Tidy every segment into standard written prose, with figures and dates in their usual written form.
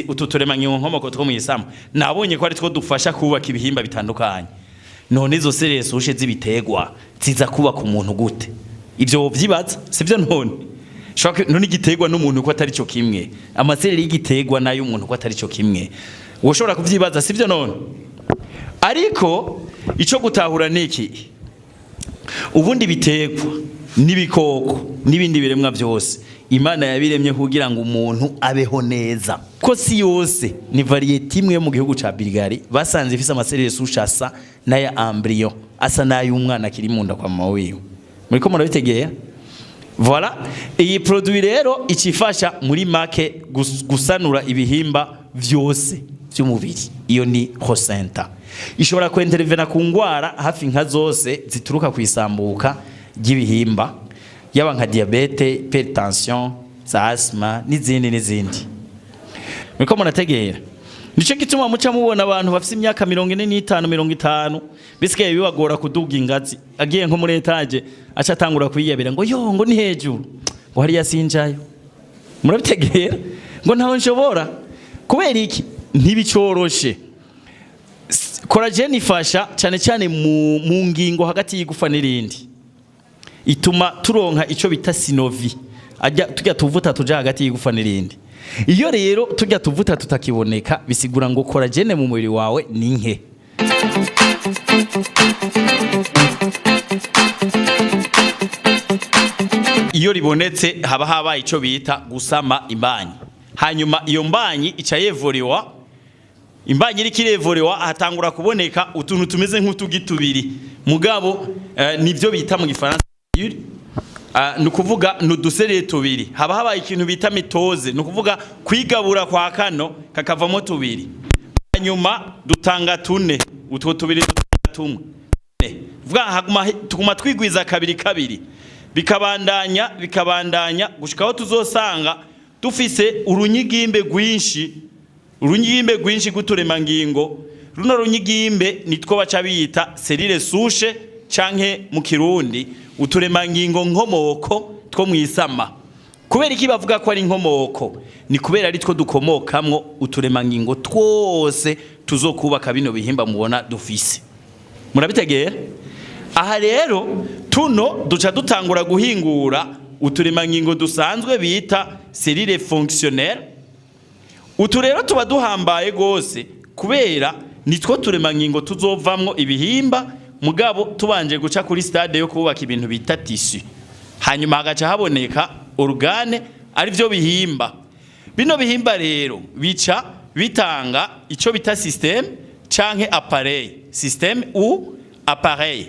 utu turemangingo nkomoko two mwisama nabonye ko ari two dufasha kubaka ibihimba bitandukanye. None izo serere sushe zibitegwa ziza kubaka umuntu gute? Ivyo vyibaza sivyo none. Shoka none igitegwa n'umuntu ko atari cyo kimwe. Amaserere y'igitegwa nayo umuntu ko atari cyo kimwe. Woshobora kuvyibaza sivyo none. Ariko ico gutahura niki? Ubundi bitegwa n'ibikoko n'ibindi biremwa byose Imana yabiremye kugira ngo umuntu abeho neza. Ko si yose ni variety imwe mu gihugu ca Bulgaria basanze ifise amaserere sushasa naya embryo asa nayo umwana kiri munda kwa mama wiwe. Muriko murabitegeye? Voilà, iyi produit rero ikifasha muri make gusanura ibihimba vyose by'umubiri. Iyo ni Rosenta. Ishobora kwentervena ku ngwara hafi nka zose zituruka kwisambuka ry'ibihimba yaba nka diabete, hypertension, asthma n'izindi. Muriko munategera. Nico gituma muca mubona abantu bafite imyaka 45 50 bisigaye bibagora kuduga ingazi. Agiye nko muri etage aca tangura kwiyabira ngo yo ngo ni hejuru. Ngo hari yasinjayo. Murabitegera ngo ntaho nshobora. Kubera iki ntibicoroshe. Collagen ifasha cyane cyane mu ngingo hagati y'igufa n'irindi. Ituma turonka ico bita synovie. Tujya tuvuta tuja hagati y'igufa n'irindi. Iyo rero tujya tuvuta tutakiboneka bisigura ngo collagen mu mubiri wawe ni nke. Iyo ribonetse haba habaye ico bita gusama imbanyi. Hanyuma iyo mbanyi ica yevoriwa. Imbanyi iri kirevoriwa hatangura kuboneka utuntu tumeze nk'utugitubiri. Mugabo nivyo bita mu Gifaransa nukuvuga nuduserere tubiri. Haba habaye ikintu bita mitose, nukuvuga kwigabura kwa kano kakavamo tubiri. Hanyuma dutanga tune, utwo tubiri tumwe. Vuga tuguma twigwiza kabiri. Bikabandanya gushikaho tuzosanga dufise urunyigimbe rwinshi guturemangingo. Runo runyigimbe nitwo baca bita serire sushe canke mu Kirundi uturemangingo nkomoko two mwisama. Kubera iki bavuga ko ari nkomoko? Ni kubera ari two dukomokamwo uturemangingo twose tuzokubaka bino bihimba mubona dufise. Murabitegera? Aha rero tuno duca dutangura guhingura uturemangingo dusanzwe bita serire fonctionnelle. Utu rero tuba duhambaye gose kubera nitwo turemangingo tuzovamwo ibihimba mugabo tubanje guca kuri stade yo kubaka ibintu bita tissue. Hanyuma hagaca haboneka organe ari byo bihimba. Bino bihimba rero bica bitanga ico bita système canke appareil. Système ou appareil.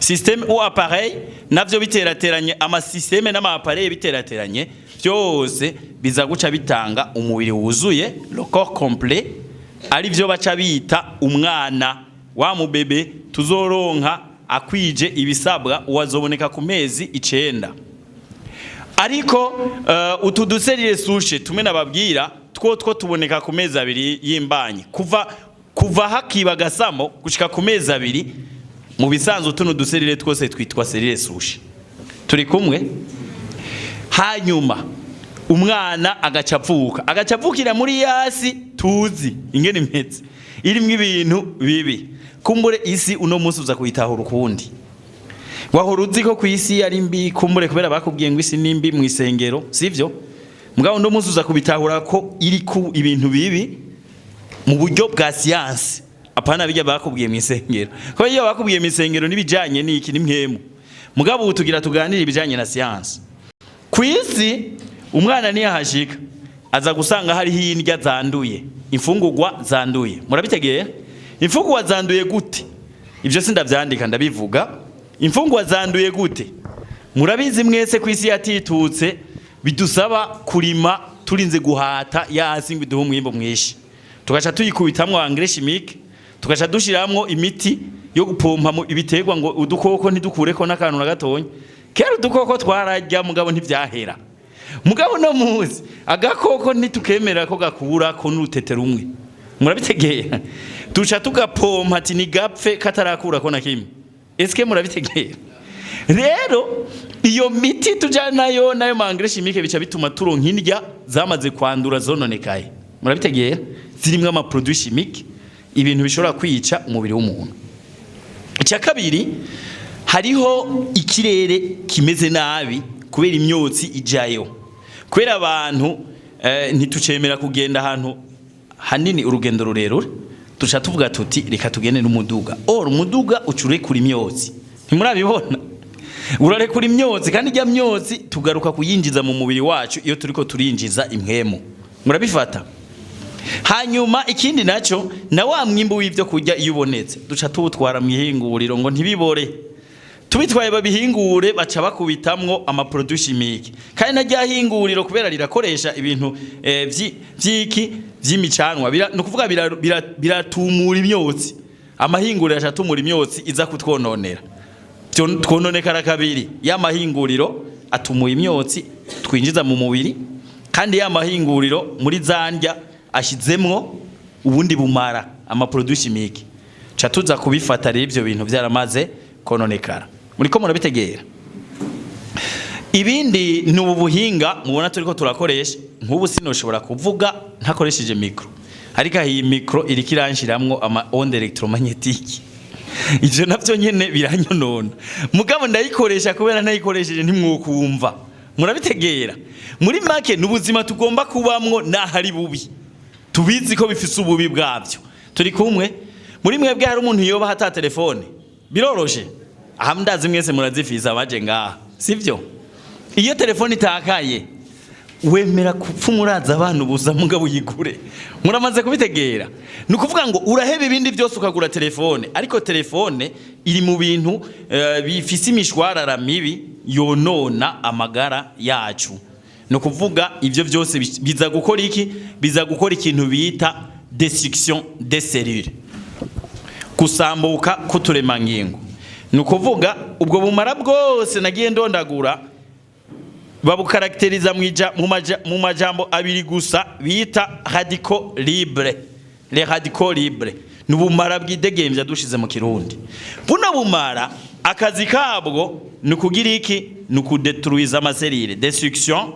Système ou appareil navyo biterateranye ama système n'ama appareil biterateranye byose biza guca bitanga umubiri wuzuye le corps complet ari byo baca bita umwana wa mubebe tuzoronka akwije ibisabwa uwazoboneka ku mezi 9. Ariko utuduserire sushe tumwe nababwira two tuboneka ku mezi 2 y'imbanyi kuva hakiba gasamo gushika ku mezi 2 mu bisanzwe tuno duserire twose twitwa serire sushe. Turi kumwe? Hanyuma umwana agacapfukira muri yasi tuzi ingene impetse irimwe ibintu bibi. Kumbure isi uno munsi uza kuyitahura ukundi. Wahora uzi ko kwisi ari mbi kumbure kubera bakubwiye ngo isi nimbi mu isengero sivyo? Mugabo uno munsi uza kubitahura ko iri ku ibintu bibi mu buryo bwa science. Apana bijya bakubwiye mu isengero. Ko iyo bakubwiye mu isengero nibijanye n'iki nimwemu. Mugabo utugira tuganira ibijanye na science. Kwisi umwana ni yahashika aza gusanga hari hindya zanduye, imfungurwa zanduye. Murabitegeye? Imfungurwa zanduye gute? Ivyo sindavyandika ndabivuga. Imfungurwa zanduye gute? Murabizi mwese kwisi yatitutse bidusaba kurima turinze guhata yasi ngo duhe umwimbo mwishi. Tugaca tuyikubitamwe engrais chimique, tugaca dushiramwo imiti yo gupompa ibitegwa ngo udukoko ntidukureko n'akantu na gatonye. Kera udukoko twarajya mugabo ntivyahera. Mugabo no muzi agakoko ntitukemera ko gakura ko n'urutete rumwe. Murabitegeye? Tuca tugapompa ati ni gapfe katarakura ko na kimwe. Eske murabitegeye? Rero iyo miti tujana nayo ma engrais chimique bica bituma turonka indya zamaze kwandura zononekaye. Murabitegera zirimwe ama produits chimiques ibintu bishobora kwica umubiri w'umuntu. Icya kabiri hariho ikirere kimeze nabi kubera imyotsi ijayo. Kubera abantu ntitucemera kugenda ahantu hanini urugendo rurerure, tuca tuvuga tuti reka tugende n'umuduga. Umuduga ucure kuri imyotsi. Ntimurabibona? Urarekura imyotsi kandi ijya myotsi tugaruka kuyinjiza mu mubiri wacu iyo turiko turinjiza impwemu. Murabifata? Hanyuma ikindi naco na wa mwimbo w'ivyo kurya iyo ubonetse duca tuwutwara mu ihinguriro ngo ntibibore. Tubitwaye babihingure baca bakubitamwo ama produits chimiques. Kandi najya hinguriro kubera rirakoresha ibintu vy'imicanwa no kuvuga biratumura imyotsi. Amahinguriro acatumura imyotsi iza kutwononera. Twononekara kabiri y'amahinguriro atumuye imyotsi twinjiza mu mubiri kandi y'amahinguriro muri zandya ashizemwo ubundi bumara ama produits chimiques. Ca tuza kubifata rero ivyo bintu byaramaze kononekara. Muriko murabitegera. Ibindi ni ubuhinga mubona turiko turakoresha nk'ubu sinoshobora kuvuga ntakoresheje micro. Ariko iyi micro iri kiranshyiramwo ama onde electromagnetique. Ivyo navyo nyene biranyonona. Mugabo ndayikoresha kubera ntayikoresheje ntimwokumva. Murabitegera. Muri make n'ubuzima tugomba kubamwo nahari bubi. Tubizi ko bifise ububi bwavyo. Turi kumwe muri mwebwe hari umuntu yoba hata telefone. Biroroshe. Aha ndazi mwese murazifiza abaje ngaha. Sivyo? Iyo telefone itakaye wemera kupfumuraza abantu buza mugabo yigure. Muramaze kubitegera. Nukuvuga ngo uraheba ibindi byose ukagura telefone, ariko telefone iri mu bintu bifise imishwarara mibi yonona amagara yacu. No kuvuga ivyo byose biza gukora iki? Biza gukora ikintu bita destruction des cellules. Kusambuka kuturemangingo. Nukuvuga ubwo bumara bwose nagiye ndondagura babukarakteriza mu majambo abiri gusa bita radicaux libres. Les radicaux libres nubumara bwidegembya dushize mu Kirundi. Buno bumara akazi kabwo nukugira iki? Nukudetruiza amaselile, destruction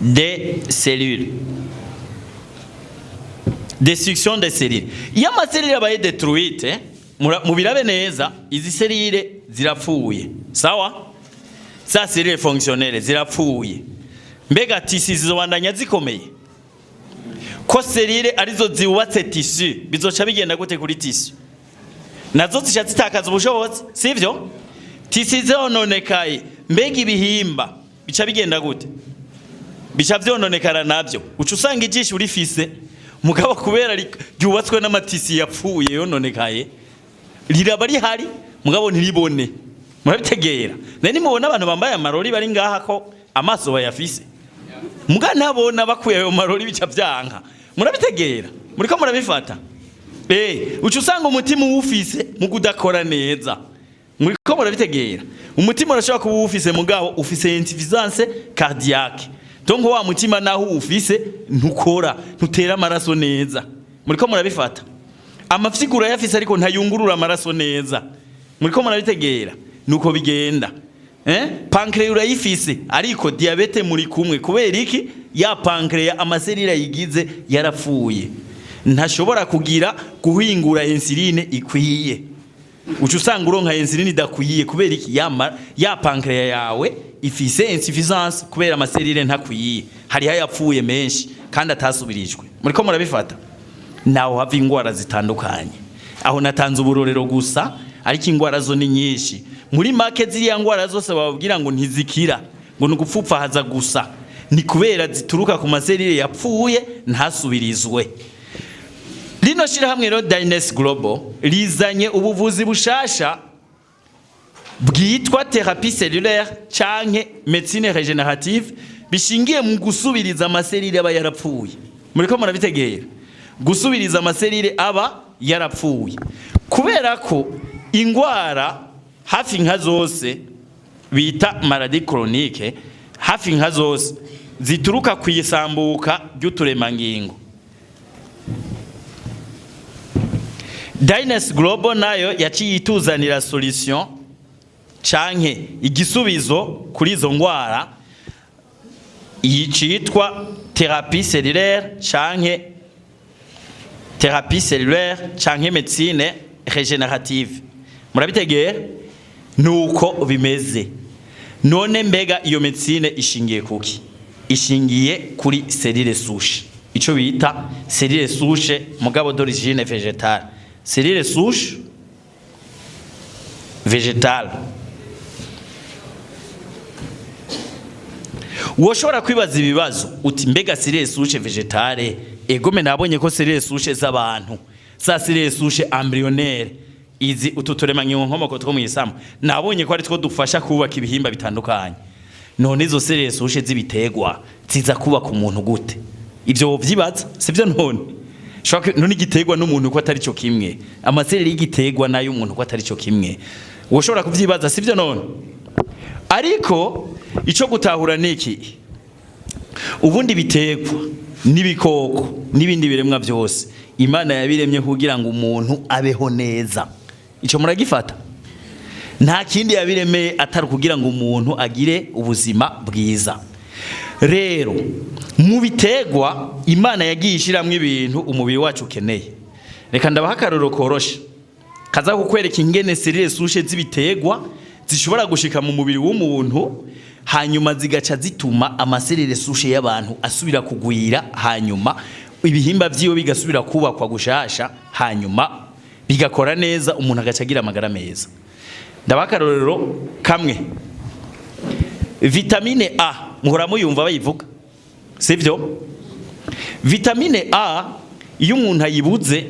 des cellules. Destruction des cellules. Iyo amaselile abaye détruite mubirabe neza izi selile zirapfuye. Sawa? Za selile fonctionnelle zirapfuye. Mbega tisi zizobandanya zikomeye. Ko selile arizo ziwubatse tissu bizoca bigenda gute kuri tissu? Nazo zisha zitakaza ubushobozi, sivyo? Tisi zononekaye, mbega ibihimba bica bigenda gute? Bica vyononekara navyo. Uca usanga ijisho urifise mugabo kubera ryubatswe n'amatisi yapfuye yononekaye riraba rihari mugabo ntiribone. Murabitegera. Nani mubona abantu bambaye amarori bari ngaha ko amaso bayafise. Muga nabona bakuye ayo marori bica byanka. Murabitegera. Muriko murabifata. Uca usanga umutima uwufise mugudakora neza. Muriko murabitegera. Umutima urashobora kuba uwufise mugabo ufise insuffisance cardiaque. Donc wa mutima naho ufise ntukora, ntutera amaraso neza. Muriko murabifata. Amafigura yafise ariko ntayungurura amaraso neza. Muriko murabitegera. Nuko bigenda. Pancreas urayifise ariko diabete muri kumwe kubera iki? Ya pancreas amaselile yigize yarapfuye. Ntashobora kugira guhingura insuline ikwiye. Uca usanga uronka insuline idakwiye kubera iki? Ya pancreas yawe ifise insuffisance kubera amaselile ntakwiye. Hari yapfuye menshi kandi atasubirijwe. Muriko murabifata. Naho hava ingwara zitandukanye. Aho natanze uburorero gusa ariko ingwara zo ni nyinshi. Muri make ziriya ngwara zose bababwira ngo ntizikira ngo nugupfupfa haza gusa ni kubera zituruka ku maselile yapfuye ntasubirizwe. Lino shira hamwe ro Dynes Global rizanye ubuvuzi bushasha bwitwa thérapie cellulaire canke médecine régénérative bishingiye mu gusubiriza amaselile aba yarapfuye. Muriko murabitegera. Gusubiriza amaselile aba yarapfuye. Kubera ko ingwara hafi nka zose bita maladie chronique hafi nka zose zituruka kwisambuka ry'uturemangingo. Dynes Global nayo yaciye ituzanira solution canke igisubizo kuri izo ngwara yicitwa thérapie cellulaire canke médecine régénérative. Murabitegera nuko bimeze. None mbega iyo médecine ishingiye kuki? Ishingiye kuri cellule souche. Ico bita cellule souche mugabo d'origine végétale. Cellule souche végétale. Woshobora kwibaza ibibazo uti mbega cellule souche végétale egome nabonye ko cellule souche z'abantu za cellule souche embryonnaire izi ututurema nkomoko two muyisamo nabonye ko ari two dufasha kubaka ibihimba bitandukanye. None izo cellule souche z'ibitegwa ziza kubaka umuntu gute? Ivyo vyibaza sivyo? None igitegwa n'umuntu ko atari cyo kimwe, amaserere y'igitegwa nayo umuntu ko atari cyo kimwe. Woshobora kuvyibaza sivyo? None ariko ico gutahura niki, ubundi bitegwa n'ibikoko n'ibindi biremwa byose Imana yabiremye kugira ngo umuntu abeho neza. Ico muragifata? Nta kindi yabiremeye atari kugira ngo umuntu agire ubuzima bwiza. Rero mu bitegwa Imana yagiye ishiramwe ibintu umubiri wacu ukeneye. Reka ndabaha akarorero koroshe kaza kukwereka ingene cellule souche z'ibitegwa zishobora gushika mu mubiri w'umuntu, hanyuma zigaca zituma amaserere souche y'abantu asubira kugwira, hanyuma ibihimba vyiwe bigasubira kubakwa gushasha, hanyuma bigakora neza, umuntu agaca agira amagara meza. Ndabakarorero kamwe. Vitamine A muhora muyumva bayivuga sivyo? Vitamine A iyo umuntu ayibuze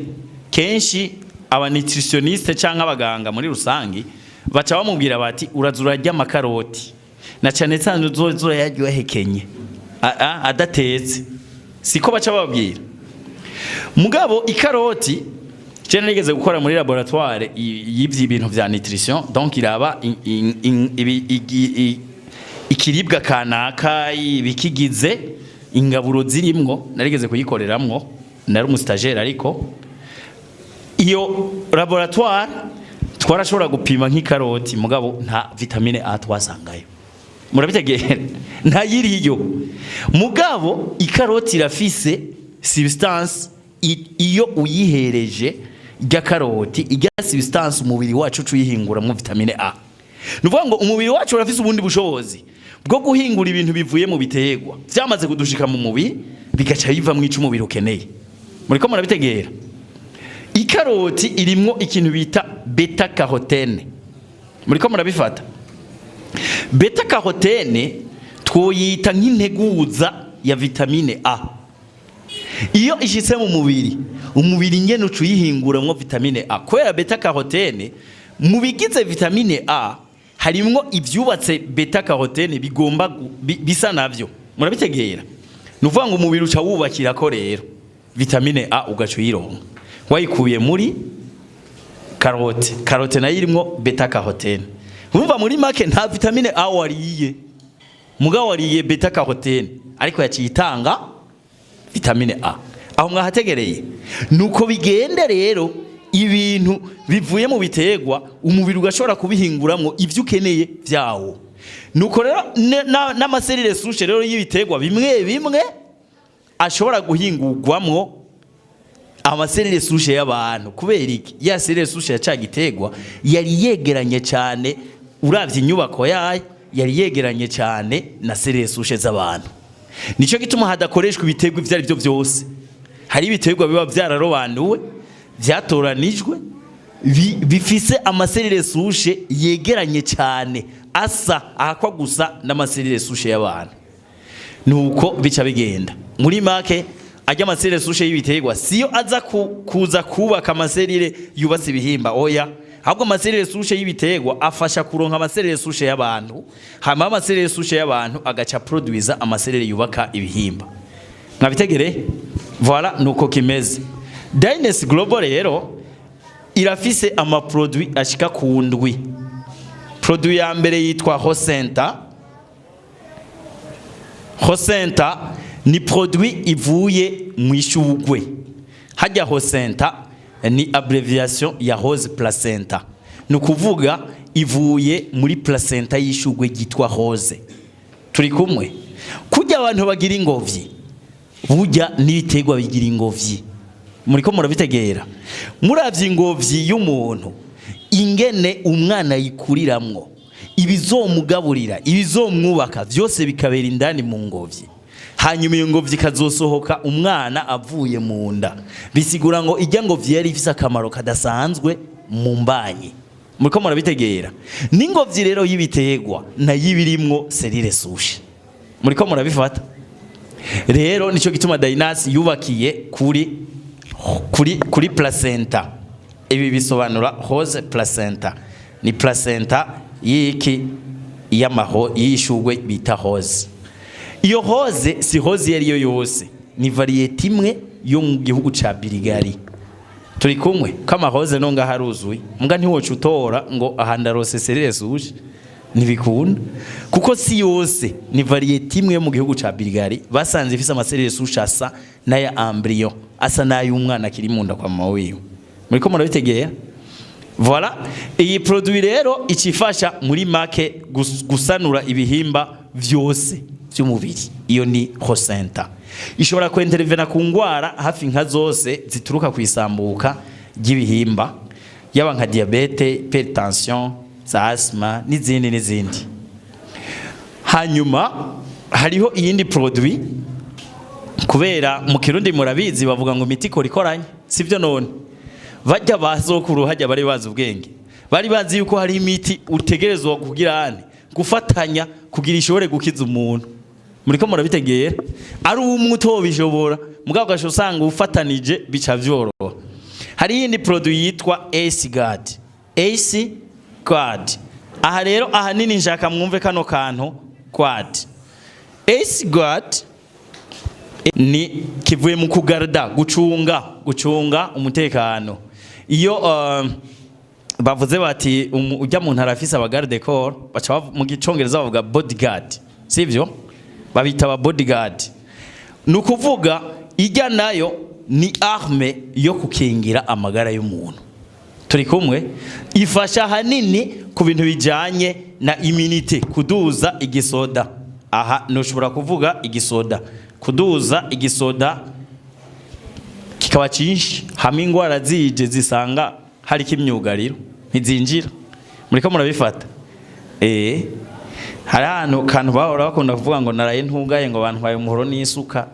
kenshi aba nutritioniste canke abaganga muri rusangi baca bamubwira bati urazura rya makaroti na cyane cyane uzora yaryo hekenye adatetse, siko baca babwira. Mugabo ikaroti cyane nigeze gukora muri laboratoire y'ivyi ibintu vya nutrition, donc iraba ikiribwa kanaka bikigize ingaburo zirimwo, narigeze kuyikoreramwo, nari umustagiaire, ariko iyo laboratoire twarashobora gupima nk'ikaroti mugabo nta vitamine A twasangayo. Murabitegera nta yiriyo. Mugabo ikaroti irafise substance iyo uyihereje rya karoti irya substance umubiri wacu cuyihingura mu vitamine A. Nuvuga ngo umubiri wacu urafise ubundi bushobozi bwo guhingura ibintu bivuye mu bitegwa vyamaze kudushika mu mubiri bigaca biva mu ico umubiri ukeneye. Muriko murabitegera? Ikaroti irimwo ikintu bita beta carotene. Muriko murabifata? Beta carotene twoyita nk'integuza ya vitamine A. Iyo ishitse mu mubiri, umubiri nyene ucuyihingura mu vitamine A. Kubera beta carotene mu bigize vitamine A harimwo ivyubatse beta carotene bigomba bisa navyo. Murabitegera? Nuvuga ngo umubiri uca wubakira ko rero vitamine A ugacuyironka wayikuye muri karote. Karote nayo irimwo beta carotene. Urumva muri make nta vitamine A wariye, mugabo wariye beta carotene, ariko yacitanga vitamine A. Aho mwahategereye nuko bigenda rero, ibintu bivuye mu bitegwa umubiri ugashobora kubihinguramwo ivyo ukeneye vyawo. Nuko rero n'amaserire souche rero y'ibitegwa bimwe ashobora guhingurwamwo amaserire souche y'abantu. Kubera iki? Ya serire souche ya cagitegwa yari yegeranye cyane, uravye inyubako yayo yari yegeranye cyane na serire souche z'abantu. Nico gituma hadakoreshwa ibitegwa ivyo ari byo byose. Hari ibitegwa biba vyararobanuwe, vyatoranijwe, bifise amaserire souche yegeranye cyane, asa ahakwa gusa n'amaserire souche y'abantu. Nuko bica bigenda. Muri make ajya amaserire souche y'ibitegwa siyo aza kuza kubaka amaserire yubatse ibihimba, oya. Ahubwo amaserire souche y'ibitegwa afasha kuronka amaserire souche y'abantu, hama amaserire souche y'abantu agaca produiza amaserire yubaka ibihimba. Mwabitegere? Voilà nuko kimeze. Dynes Global rero irafise ama produit ashika ku ndwi. Produit ya mbere yitwa Hosenta. Hosenta ni produit ivuye mu ishugwe. Hajya Hosenta ni abbreviation ya rose placenta. Nukuvuga ivuye muri placenta y'ishugwe gitwa rose. Turi kumwe kujya abantu bagira ingovyi burya n'ibitegwa bigira ingovyi. Muriko murabitegera muravye ingovyi y'umuntu ingene umwana yikuriramwo ibizomugaburira ibizomwubaka byose bikabera indani mu ngobyi. Hanyuma iyo ngobyi kazosohoka umwana avuye mu nda, bisigura ngo ijya ngobyi yari ifise akamaro kadasanzwe mu mbanyi. Muriko murabitegera n'ingobyi rero y'ibitegwa na yibirimwo selile souche. Muriko murabifata rero nico gituma Dainas yubakiye kuri placenta. Ibi bisobanura rose placenta, ni placenta yiki y'ishugwe bita rose. Iyo rose si rose yari yo yose, ni variete imwe yo mu gihugu ca Birigari. Turi kumwe kama rose no ngaharuzuye mbwa ntiwoca utora ngo ahanda rose selile souche ntibikunda, kuko si yose ni variete imwe yo mu gihugu ca Birigari basanze ifise amaselile souche asa n'aya embryon, asa n'ay'umwana akiri mu nda kwa mama wiwe. Muriko murabitegera voilà. Iyi produit rero ikifasha muri make gusanura ibihimba vyose by'umubiri. Iyo ni Rosenta. Ishobora kwentervena ku ngwara hafi nka zose zituruka kwisambuka ry'ibihimba, yaba nka diabete, hypertension, asthma n'izindi. Hanyuma hariho iyindi produit, kubera mu Kirundi murabizi bavuga ngo imiti ikoranye, sivyo none bajya bazokuru hajya bari bazi ubwenge, bari bazi yuko hari imiti utegerezwa kugira gufatanya kugira ishobore gukiza umuntu. Muriko murabitegera ari umuto bishobora mugabo gasho usanga ufatanije bica vyoroha. Hari yindi produit yitwa AC Guard. Aha rero ahanini nshaka mwumve kano kantu quad. AC Guard ni kivuye mu kugarda, gucunga umutekano. Iyo bavuze bati ujya mu ntara afise abagarde corps baca mu gicongereza bavuga bodyguard, sivyo? Babita ba bodyguard. Nukuvuga ijya nayo ni arme yo kukingira amagara y'umuntu. Turi kumwe ifasha hanini ku bintu bijanye na immunity, kuduza igisoda. Aha noshobora kuvuga igisoda, kuduza igisoda kikaba cinshi, hamwe ingwara zije zisanga hari kimyugariro ntizinjira. Muriko murabifata hari ahantu kantu bahora bakunda kuvuga ngo naraye ntugaye ngo bantwaye umuhoro n'isuka,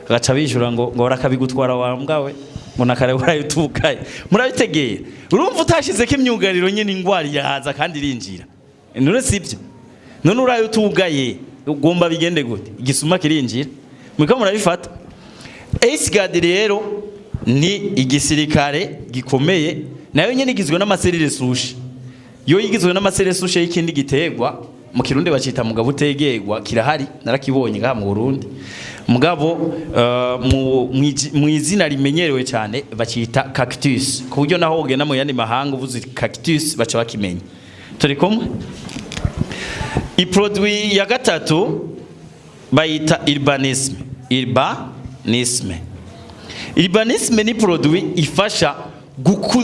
agaca bijura ngo barakabigutwara wambwawe ngo nakare warayutukaye. Murabitegeye urumva utashize ko imyugariro nyine ingwara yahaza kandi irinjira. None sibyo, none urayutugaye ugomba bigende gute? Igisuma kirinjira. Muriko murabifata. AC Guard rero ni igisirikare gikomeye, nayo nyene igizwe n'amaselile souche. Yo yigizwe n'amaselile souche y'ikindi gitegwa mu Kirundi bacita mugabo utegerwa, kirahari narakibonye ngaha mu Burundi. Mugabo mu izina rimenyerewe cyane bacita cactus, ku buryo naho ugenda mu yandi mahanga uvuze cactus baca bakimenya. Turi kumwe. I produit ya gatatu bayita Urbanisme ni produit ifasha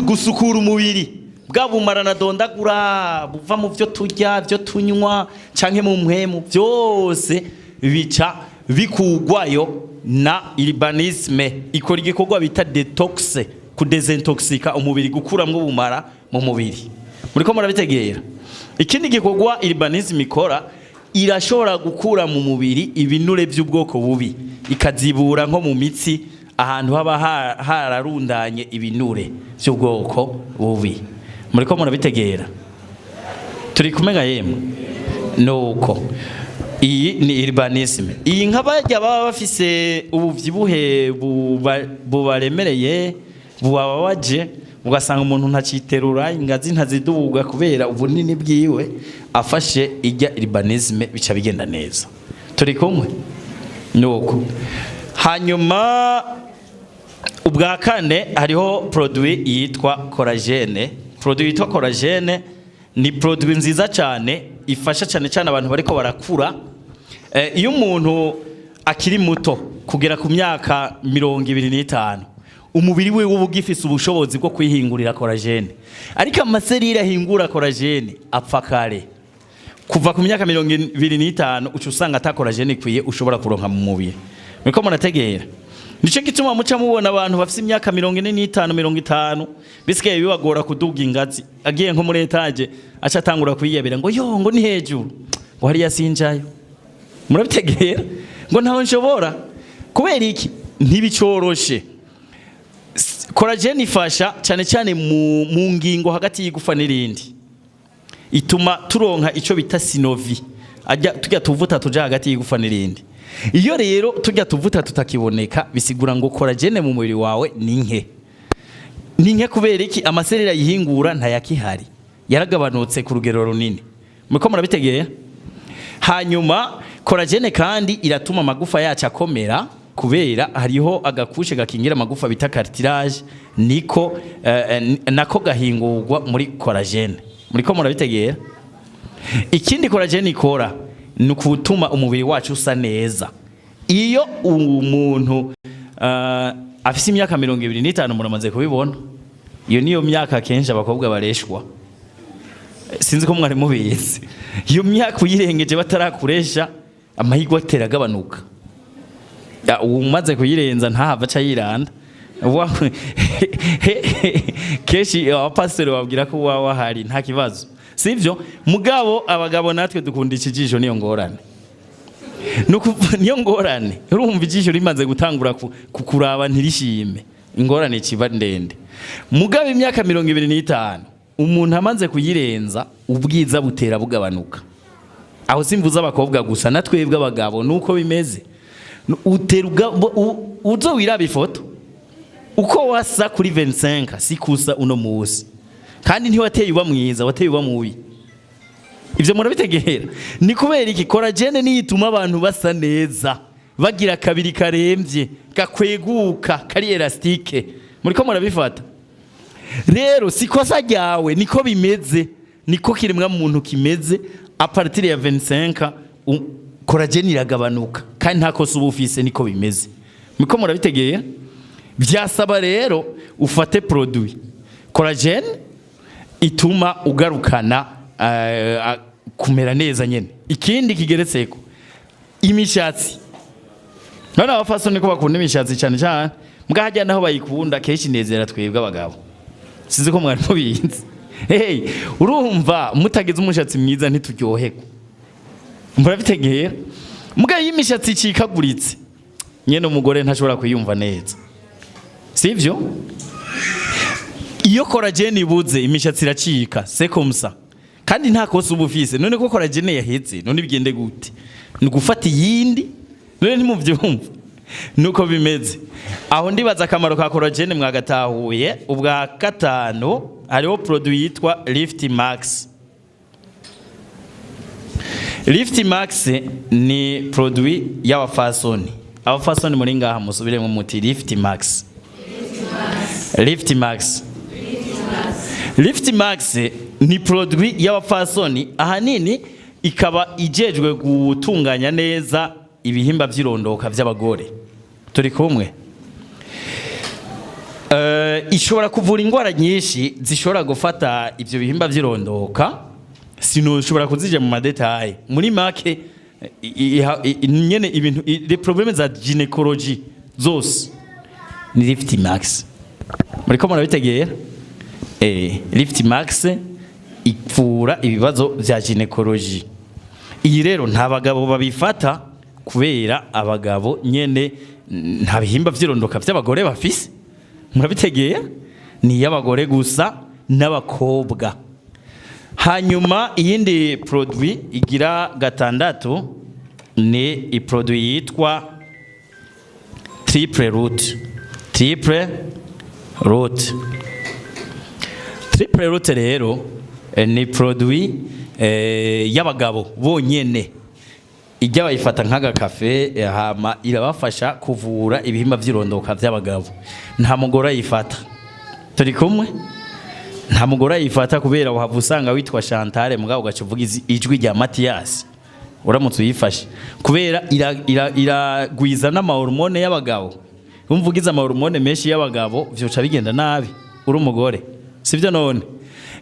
gusukura umubiri, bwa bumarana dondagura buva mu byo turya, byo tunywa canke mu mpwemu, byose bica bikugwayo na urbanisme. Ikora igikorwa bita detox, kudesintoxika umubiri, gukuramwo bumara mu mubiri. Muriko murabitegera ikindi gikorwa urbanisme ikora, irashobora gukura mu mubiri ibinure by'ubwoko bubi, ikazibura nko mu mitsi ahantu haba hararundanye ibinure by'ubwoko bubi. Muriko murabitegera turi kumenya yemwe nuko iyi ni urbanisme. Iyi nk'abajya baba bafise ubuvyibuhe bubaremereye bubabaje, ugasanga umuntu ntaciterura ingazi ntaziduga kubera ubunini bwiwe, afashe ijya urbanisme bica bigenda neza. Turi kumwe nuko. Hanyuma ubwa kane hariho produit yitwa collagene. Produit yitwa collagene ni produit nziza cyane, ifasha cyane cyane abantu bariko barakura. Iyo umuntu akiri muto kugera ku myaka 25 umubiri we uba ugifise ubushobozi bwo kwihingurira collagen, ariko amaserire ahingura collagen apfa kare. Kuva ku myaka 25 uca usanga ata collagen ikwiye ushobora kuronka mu mubiri. Muriko murategera? Nico gituma muca mubona abantu bafise imyaka 45 50 bisigaye bibagora kuduga ingazi, agiye nko muri etage aca atangura kwiyebera ngo yo ngo ni hejuru, ngo hari yasinjayo. Murabitegera? Ngo ntaho nshobora. Kubera iki? Ntibicoroshe. Collagen ifasha cyane cyane mu ngingo hagati y'igufa n'irindi. Ituma turonka ico bita synovie. Tujya tuvuta tuja hagati y'igufa n'irindi. Iyo rero tujya tuvuta tutakiboneka bisigura ngo collagen mu mubiri wawe ni nke. Ni nke kubera iki? Amaserera yihingura ntayakihari. Yaragabanutse ku rugero runini. Muko murabitegeye? Hanyuma collagen kandi iratuma amagufa yacu akomera kubera hariho agakushe gakingira amagufa bita cartilage nako gahingurwa muri collagen. Muriko murabitegera? Ikindi collagen ikora ni ukutuma umubiri wacu usa neza. Iyo umuntu afise imyaka 25 muramaze kubibona, iyo niyo myaka kenshi abakobwa bareshwa. Sinzi ko mwari mubizi. Iyo myaka uyirengeje batarakuresha amahirwe ateragabanuka. Umaze kuyirenza ntahava aca yiranda. Keshi abapasiteri babwira ko wawa hari nta kibazo. Sivyo? Mugabo abagabo natwe dukunda ikijisho niyo ngorane. Niyo ngorane. Urumva ijisho rimaze gutangura kukuraba ntirishime. Ingorane kiba ndende. Mugabo imyaka 25 umuntu amaze kuyirenza ubwiza butera bugabanuka. Aho simvuza abakobwa gusa natwebwe abagabo nuko bimeze. Uteruga uzo wiraba ifoto uko wasa kuri 25 sikusa uno musi, kandi ntiwateye uba mwiza, wateye uba mubi. Ivyo murabitegera? Ni kubera iki? Collagen ni ituma abantu basa neza, bagira kabiri karemvye, gakweguka, kari elastike. Muriko murabifata? Rero sikosa ryawe niko bimeze, niko kiremwa muntu kimeze. A partir ya 25 collagen iragabanuka, kandi nta kosa ubufise niko bimeze. Muriko murabitegera? Vyasaba rero ufate produit collagen ituma ugarukana kumera neza nyene. Ikindi kigeretseko imishatsi. None abafaso niko bakunda imishatsi cyane cyane, mbwa hajya naho bayikunda keshi nezera twebwe abagabo. Sinzi ko mwari mubizi. Hey, urumva mutagize umushatsi mwiza ntituryoheko. Murabitegera? Mbwa yimishatsi cikaguritse nyene umugore ntashobora kuyumva neza. Sivyo? Iyo collagen ibuze imishatsi iracika, c'est comme ça. Kandi nta kosa ubufise. None ko collagen yaheze, none bigende gute? Ni gufata yindi? None ntimuvyumva. Nuko bimeze. Aho ndibaza akamaro ka collagen mwagatahuye. Ubwa gatano hariho produit yitwa Lift Max. Lift Max ni produit y'abafasoni. Abafasoni muri ngaha musubire mu muti Lift Max. Lift Max. Lift Max ni produit y'abafasoni, ahanini ikaba ijejwe gutunganya neza ibihimba by'irondoka by'abagore. Turi kumwe? Ishobora kuvura ingwara nyinshi zishobora gufata ivyo bihimba by'irondoka, sino ushobora kuzija mu madetail. Muri make nyene ibintu les problèmes za gynecologie zose ni Lift Max. Muriko murabitegera? Lift Max ipfura ibibazo vya gynecologie. Iyi rero nta bagabo babifata kubera abagabo nyene nta bihimba by'irondoka by'abagore bafise. Murabitegera? Ni y'abagore gusa n'abakobwa. Hanyuma iyindi produit igira gatandatu ni iproduit yitwa Triple Root. Triple Root. Triple Root rero ni produit y'abagabo bonyene. Ijya bayifata nk'aga cafe hama irabafasha kuvura ibihimba by'irondoka by'abagabo. Nta mugore ayifata. Turi kumwe? Nta mugore ayifata kubera wahavusanga witwa Chantal mugabo gacuvuga ijwi rya Mathias. Uramutse uyifashe kubera iragwiza n'amahormone y'abagabo. umvugiza amahormone menshi y'abagabo vyoca bigenda nabi uri umugore sivyo none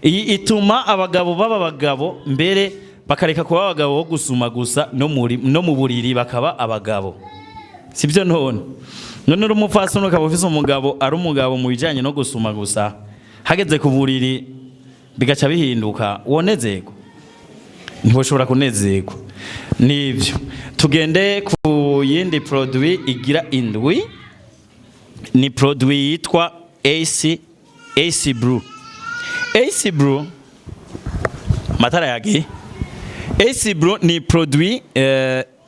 ituma abagabo baba abagabo mbere bakareka kuba abagabo bo gusuma gusa no mu buriri bakaba abagabo sivyo none uri umupfasoni ukaba ufise umugabo ari umugabo mu bijanye no gusuma gusa hageze ku buriri bigaca bihinduka wonezego ntiboshobora kunezego nivyo tugende ku yindi produit igira indwi ni produit yitwa AC Blue. AC Blue matara yagi AC Blue ni produit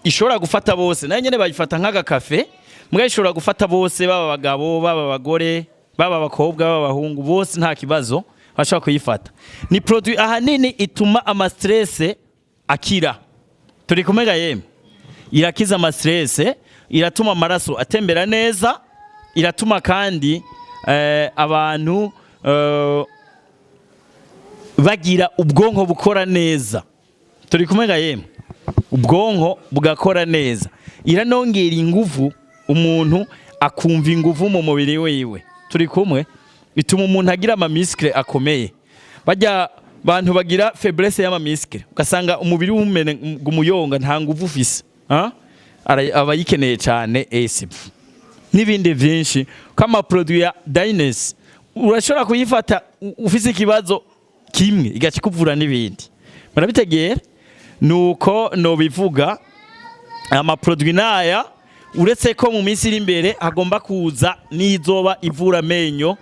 ishobora gufata bose nayo nyene bayifata nk'aga cafe mbwa ishobora gufata bose baba abagabo baba abagore baba abakobwa baba abahungu bose nta kibazo bashobora kuyifata ni produit ahanini ituma ama stress akira turi kumega yeme irakiza ama stress iratuma amaraso atembera neza iratuma kandi abantu bagira ubwonko bukora neza turi kumega yeme ubwonko bugakora neza iranongera inguvu umuntu akumva inguvu mu mubiri wiwe turi kumwe ituma umuntu agira ama muscle akomeye bajya bantu bagira faiblesse y'ama muscle ugasanga umubiri w'umene gumuyonga nta nguvu ufise abayikeneye cyane AC n'ibindi byinshi kama produit ya Dyness urashobora kuyifata ufise ikibazo kimwe igakikuvura n'ibindi murabitegera nuko no bivuga ama produit naya uretse ko mu minsi iri imbere agomba kuza n'izoba ivura amenyo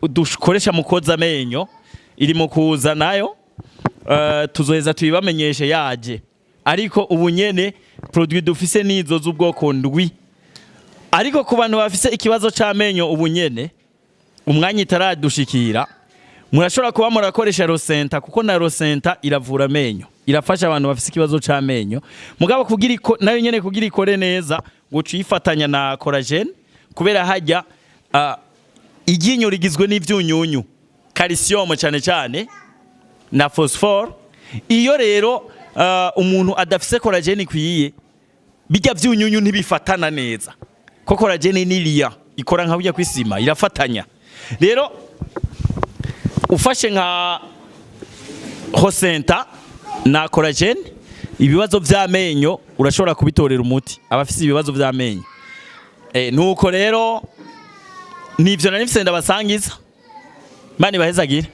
dukoresha mu koza amenyo iri mu kuza nayo tuzoheza tuyibamenyeshe yaje ariko ubu nyene produit dufise nizo z'ubwoko ndwi ariko ku bantu bafise ikibazo c'amenyo ubu nyene umwanya itaradushikira murashobora kuba murakoresha Rosenta kuko na Rosenta iravura amenyo irafasha abantu bafise ikibazo c'amenyo mugabo kugira nayo nyene kugira ikore neza ngo cifatanya na collagen kubera hajya iryinyo rigizwe n'ivyunyunyu calcium cyane cyane na phosphore iyo rero umuntu adafise collagen ikwiye bijya vyunyunyu ntibifatana neza ko collagen niriya ikora nka bujya kwisima irafatanya rero ufashe nka Rosenta na collagen ibibazo vy'amenyo urashobora kubitorera umuti abafise ibibazo vy'amenyo nuko rero nivyo nanifise ndabasangiza mani bahezagire